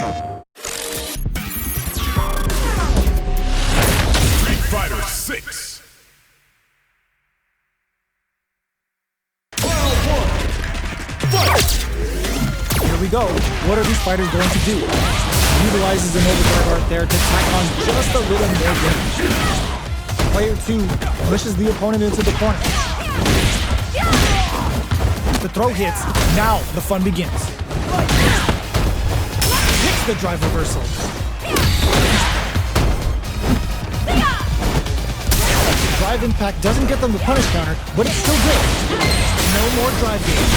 Street Fighter 6. Round 1. Fight! Here we go. What are these fighters going to do? Utilizes an overdrive art there to tack on just a little more damage. Player 2 pushes the opponent into the corner. The throw hits. Now the fun begins. Hits the drive reversal. Drive impact doesn't get them the punish counter, but it's still good. No more drive gauge.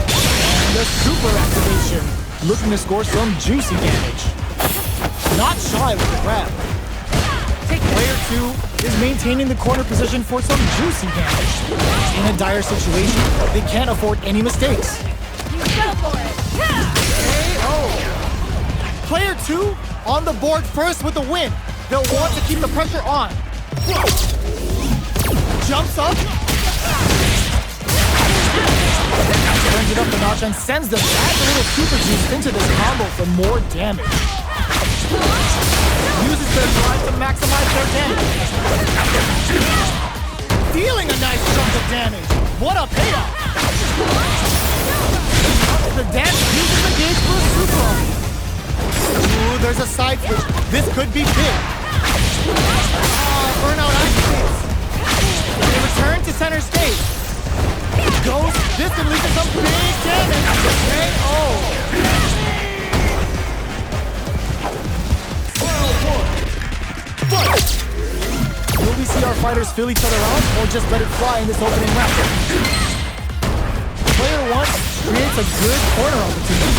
And the super activation. Looking to score some juicy damage. Not shy with the grab. Player 2 is maintaining the corner position for some juicy damage. In a dire situation, they can't afford any mistakes. Go for it! KO! Player 2 on the board first with the win. They'll want to keep the pressure on. Jumps up. Turns it up a notch and sends them back a little super juice into this combo for more damage. Uses their drive to maximize their damage. Dealing a nice chunk of damage. What a payoff! The dance uses the gauge for a super on. Ooh, there's a side switch. This could be big. Burnout activates. They return to center stage. Goes, this could lead to some big damage. KO! Will we see our fighters fill each other out, or just let it fly in this opening round? Player 1 creates a good corner opportunity.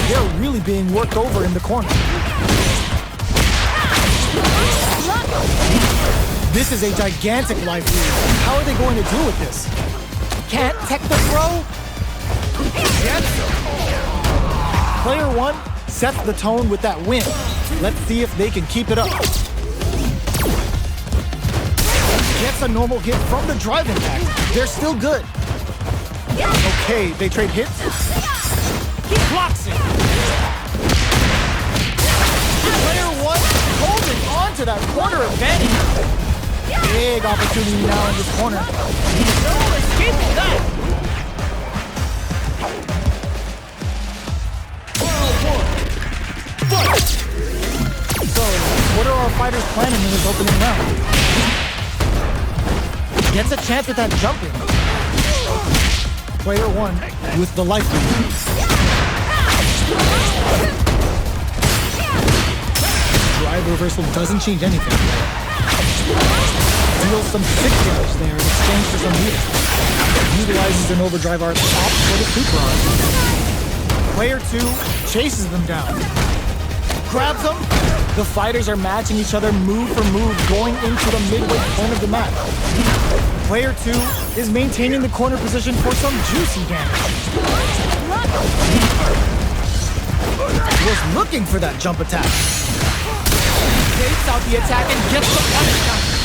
They're really being worked over in the corner. This is a gigantic life lead. How are they going to deal with this? Can't tech the throw? Yes. Player 1 sets the tone with that win. Let's see if they can keep it up. Gets a normal hit from the drive impact. They're still good. Okay, they trade hits. He blocks it. Player 1 holding on to that corner advantage. Big opportunity now in this corner. No escaping that! So, what are our fighters planning in this opening round? Gets a chance at that jumping. Player 1 with the life lead. Drive reversal doesn't change anything. Deals some sick damage there in exchange for some healing. Utilizes an overdrive art off for the super arm. Player 2 chases them down. Grabs them. The fighters are matching each other move for move going into the midway point of the map. Player 2 is maintaining the corner position for some juicy damage. Was looking for that jump attack. Takes out the attack and gets the punish counter.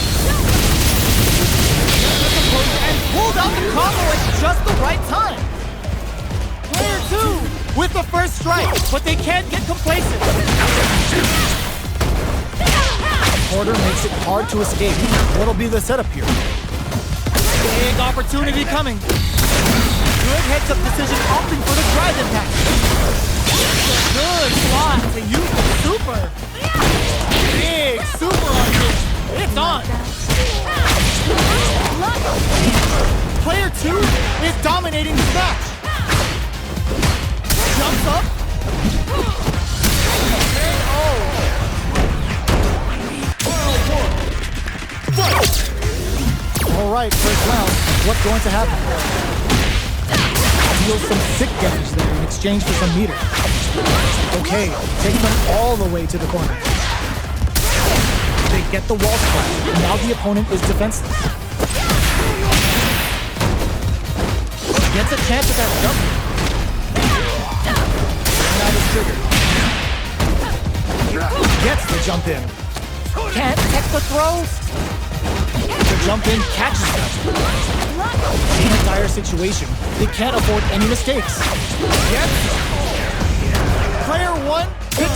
And pulled out the combo at just the right time. Player 2 with the first strike, but they can't get complacent. Porter makes it hard to escape. What'll be the setup here? Big opportunity coming. Good heads-up decision opting for the drive impact. Good slot to use the super. Big super on you. It's on. Player 2 is dominating this match. Jumps up. All right, first round. What's going to happen? Deals some sick damage there in exchange for some meter. Okay, takes them all the way to the corner. They get the wall splat. Now the opponent is defenseless. Gets a chance at that jump. And that is triggered. Gets the jump in. Can't tech the throw. The jump in catches them. In a dire situation, they can't afford any mistakes. Yes. Player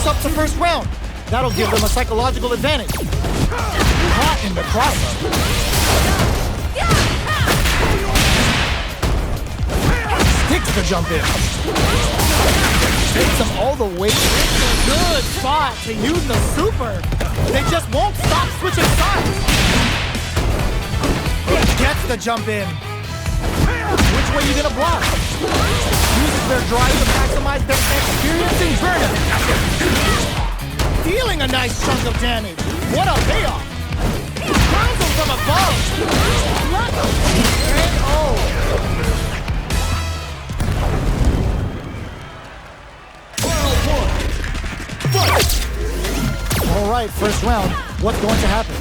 up the first round. That'll give them a psychological advantage. Caught in the cross-up. Sticks the jump in. Takes them all the way. Good spot to use the super. They just won't stop switching sides. Gets the jump in. Which way you gonna block? Uses their drive to maximize their experience in burnout. Dealing a nice chunk of damage. What a payoff! Burns them from above. And oh. All right, first round. What's going to happen?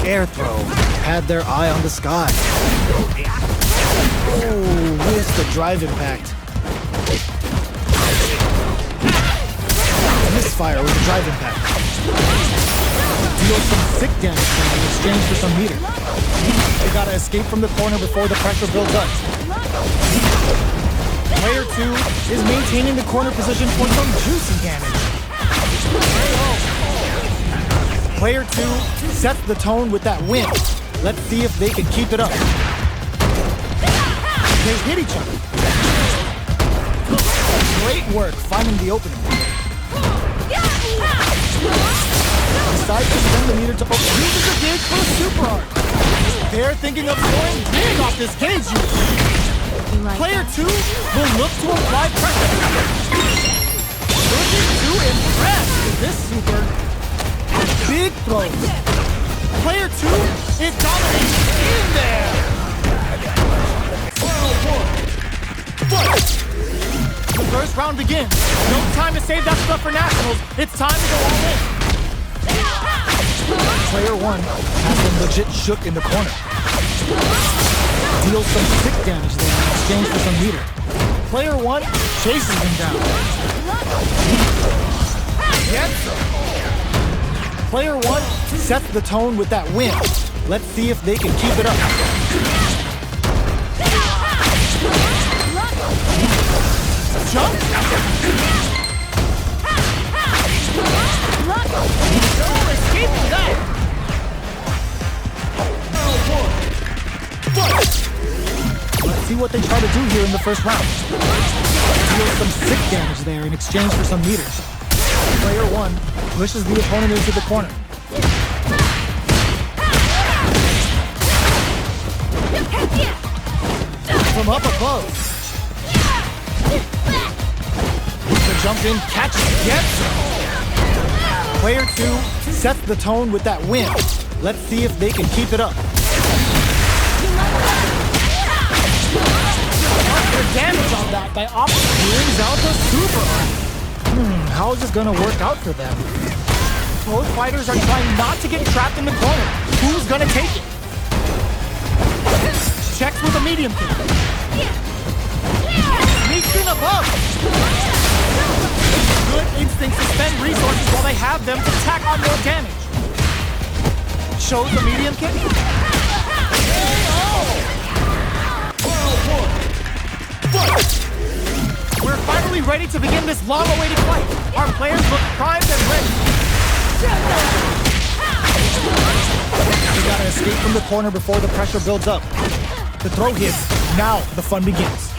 Air throw. Had their eye on the sky. Oh, missed the drive impact. Misfire with the drive impact. Deals some sick damage in exchange for some meter. They gotta escape from the corner before the pressure builds up. Player 2 is maintaining the corner position for some juicy damage. Player 2 sets the tone with that win. Let's see if they can keep it up. They hit each other. Great work finding the opening. Decides to spend the meter to open. Uses the gauge for a super art. They're thinking of scoring big off this gauge use. Player 2 will look to apply pressure. Looking to impress with this super. Big throws. Player 2 is dominating in there. The first round begins. No time to save that stuff for nationals. It's time to go all in. Player 1 has been legit shook in the corner. Deals some sick damage there in exchange for some meter. Player 1 chases him down. Gets him. Player 1 sets the tone with that win. Let's see if they can keep it up. Jump! No escaping that! Let's see what they try to do here in the first round. Deals some sick damage there in exchange for some meters. Player 1 pushes the opponent into the corner. From up above. The jump in, catches, gets him. Player 2 sets the tone with that win. Let's see if they can keep it up. The damage on that by opposite brings out the super. How is this gonna work out for them? Both fighters are trying not to get trapped in the corner. Who's gonna take it? Checks with a medium kick. Sneaks in above. Good instinct to spend resources while they have them to tack on more damage. Shows the medium kick. We're finally ready to begin this long-awaited fight. Our players look primed and ready. We gotta escape from the corner before the pressure builds up. The throw hits. Now the fun begins.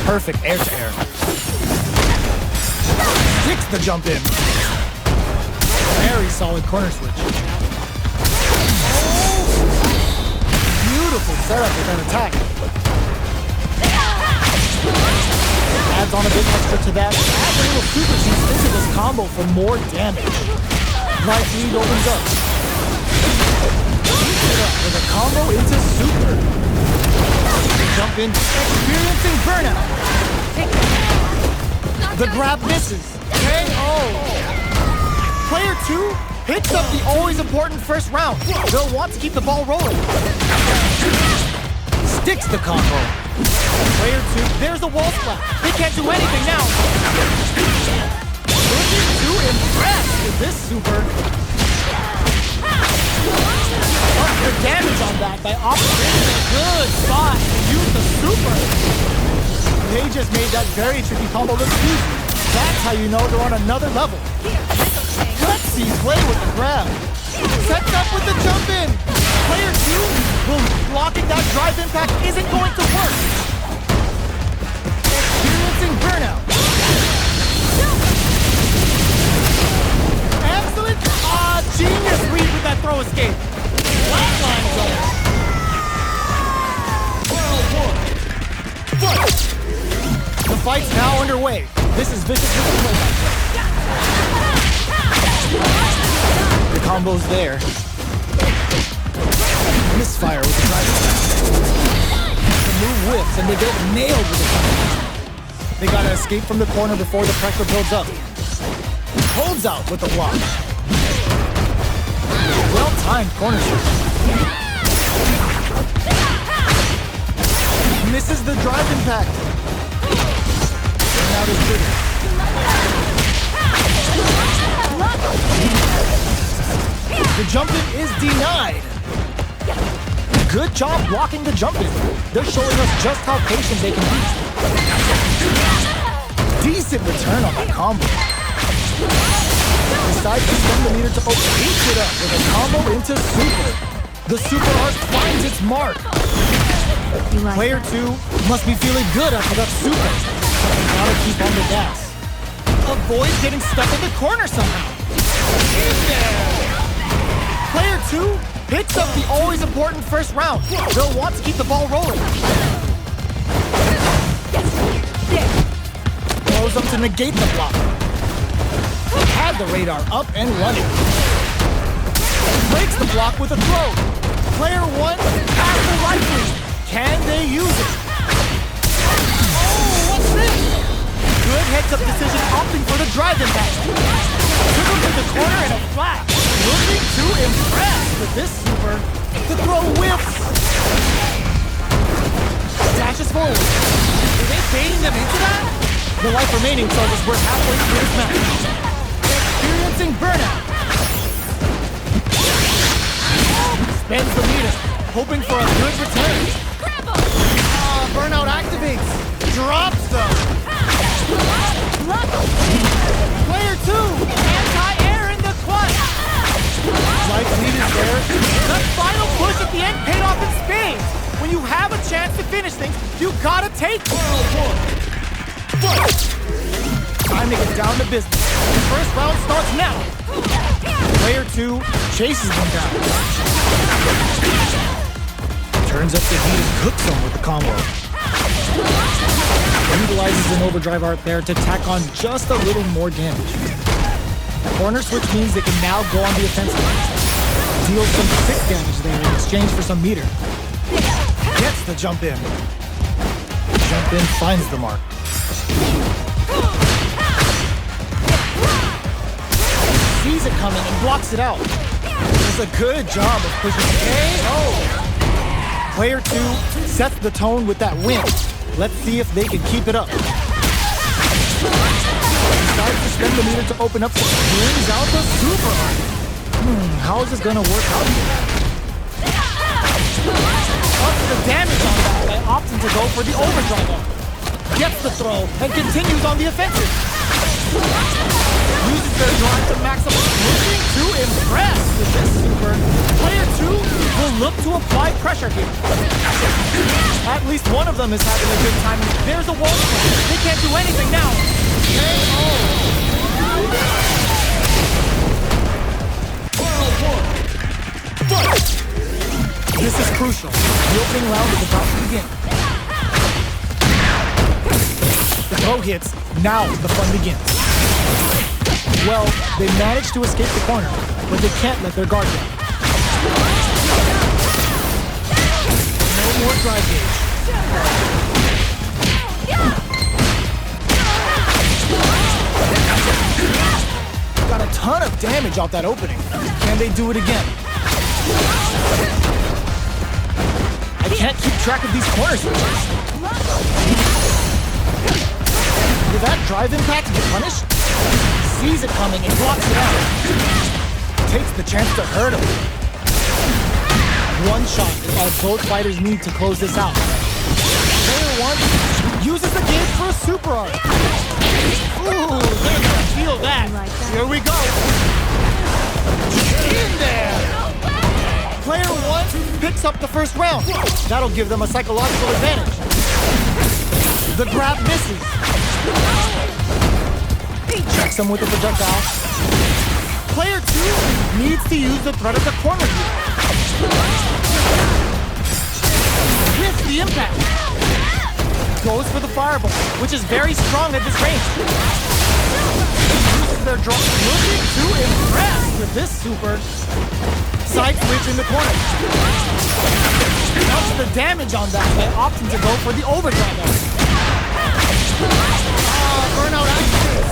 Perfect air-to-air. Sticks the jump in. Very solid corner switch. Beautiful setup with an attack. Adds on a bit extra to that. Adds a little super juice into this combo for more damage. Right lead opens up. Keeps it up with a combo into super. Jump in, experiencing burnout. The grab misses. KO. Player 2 hits up the always important first round. They'll want to keep the ball rolling. Sticks the combo. Player 2, there's the wall splat. They can't do anything now. Looking to impress with this super. Up the damage on that by opposite. Good spot. Use the super. They just made that very tricky combo look easy. That's how you know they're on another level. Gutsy play with the grab. Sets up with the jump in. Player 2, well, blocking that drive impact isn't going to work. Experiencing burnout. Excellent. Genius read with that throw escape. Flatline zone. The fight's now underway. This is Vicious with the play-by-play. The combo's there. Misfire with the drive attack. The move whips and they get nailed with the combo. They gotta escape from the corner before the pressure builds up. Holds out with the block. Well-timed corner shoot. Misses the drive impact. And out is trigger. The jump in is denied. Good job blocking the jump in. They're showing us just how patient they can be. Decent return on that combo. Decides to spend the meter to beat it up with a combo into super. The super arc finds its mark. Player 2 must be feeling good after that super. But they gotta keep on the gas. Avoid getting stuck in the corner somehow. In there! Player 2 picks up the always important first round. They'll want to keep the ball rolling. Throws them to negate the block. Had the radar up and running. Breaks the block with a throw. Player 1 has the rifle. Can they use it? Oh, what's this? Good heads-up decision opting for the drive impact. Took him to the corner and a flash. Looking to impress with this super. The throw whips. Dashes forward. Are they baiting them into that? The life remaining tells us we're halfway through this match. Experiencing burnout. Spends the meter, hoping for a good return. Burnout activates. Drops them. Player 2, anti-air in the clutch. Life lead is there. The final push at the end paid off in spades. When you have a chance to finish things, you gotta take it. Time to get down to business. The first round starts now. Player 2 chases them down. Turns up the heat and cooks them with the combo. Utilizes an overdrive art there to tack on just a little more damage. Corner switch means they can now go on the offensive. Deals some 6 damage there in exchange for some meter. Gets the jump in. Jump in finds the mark. Sees it coming and blocks it out. Does a good job of pushing KO. Player 2 sets the tone with that win. Let's see if they can keep it up. Decides to spend the meter to open up some. Brings out the super arc. How is this gonna work out here? Ups the damage on that by opting to go for the overdrive arc. Gets the throw and continues on the offensive. Uses their drive to maximize. Looking to impress with this super. Player 2 will look to apply pressure here. At least one of them is having a good time. There's a wall. They can't do anything now. This is crucial. The opening round is about to begin. The throw hits. Now the fun begins. Well, they managed to escape the corner, but they can't let their guard down. No more drive gauge. Got a ton of damage off that opening. Can they do it again? I can't keep track of these corner switches. Did that drive impact get punished? Sees it coming and blocks it out. Takes the chance to hurt him. One shot is all both fighters need to close this out. Player 1 uses the gauge for a super art. Ooh, they're gonna feel that. Here we go. In there. Player 1 picks up the first round. That'll give them a psychological advantage. The grab misses. He checks him with the projectile. Player 2 needs to use the threat of the corner here. With the impact. Goes for the fireball, which is very strong at this range. Uses their draw. Looking to impress with this super. Side switch in the corner. Notice the damage on that, and opting to go for the overdrive. Burnout actions.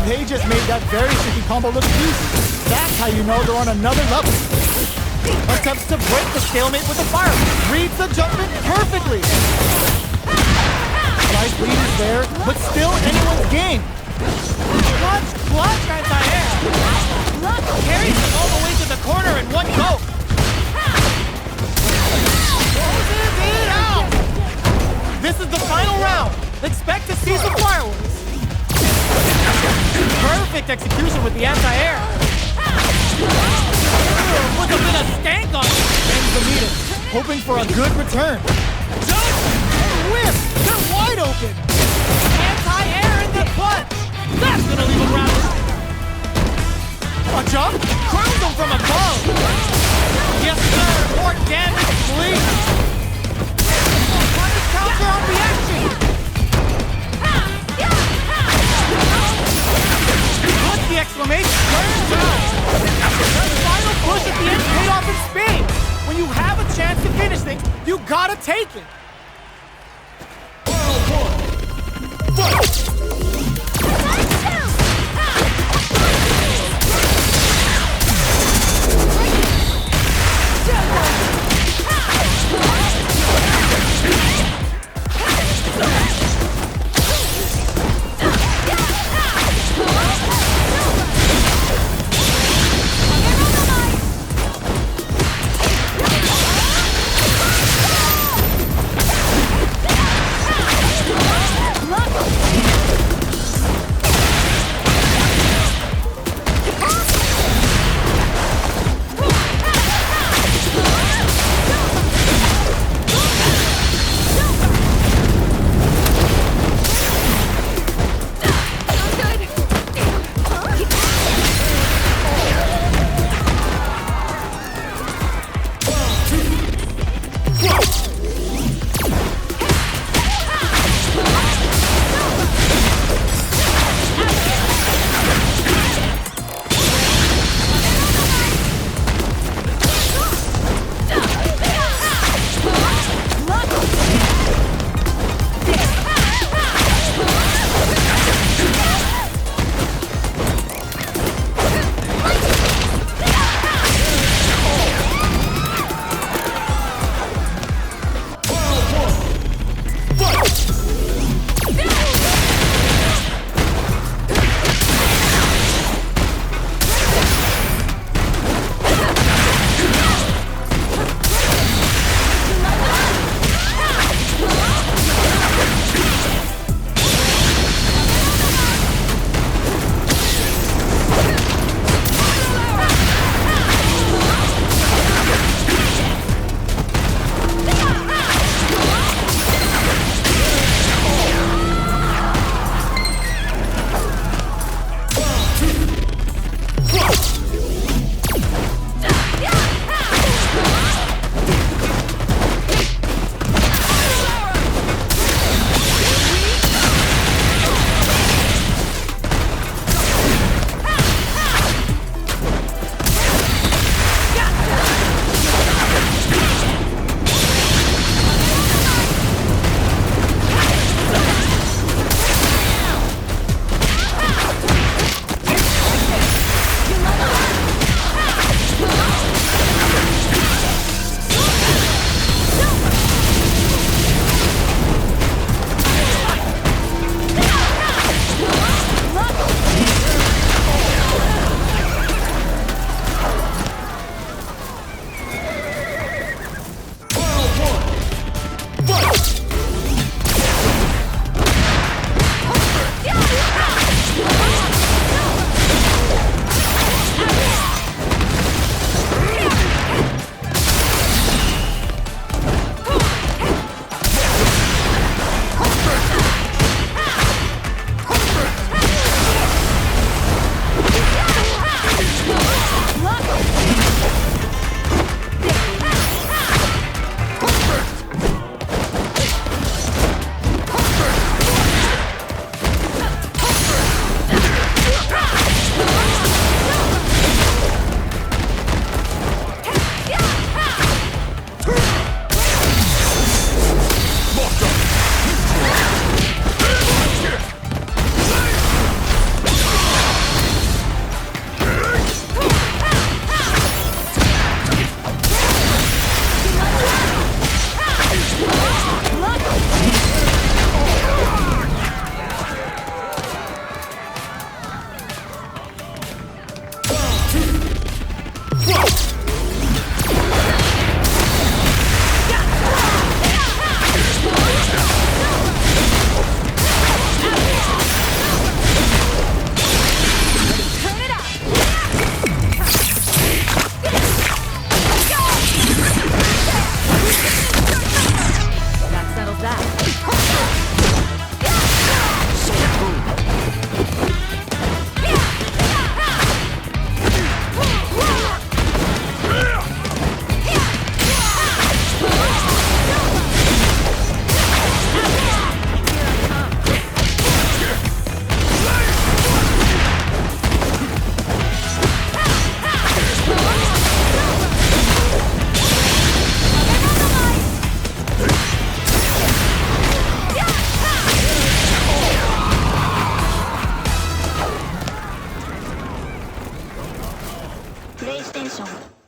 They just made that very tricky combo look easy. That's how you know they're on another level. Attempts to break the stalemate with the fire. Reads the jump in perfectly. Nice lead is there, but still anyone's game. Clutch anti-air. Carries him all the way to the corner in one go. Closes it out. This is the final round. Expect to see some fireworks. Perfect execution with the anti-air. With a bit of stank on it. Ends the meter, hoping for a good return. Jump! Whip! They're wide open! Anti-air in the clutch. That's gonna leave him rounded. A jump? Crowns him from above. Yes, sir. More damage, please. Punish counter on reaction. What's the exclamation? Turns out. The final push at the end paid off in spades. When you have a chance to finish things, you gotta take it. プレイステーション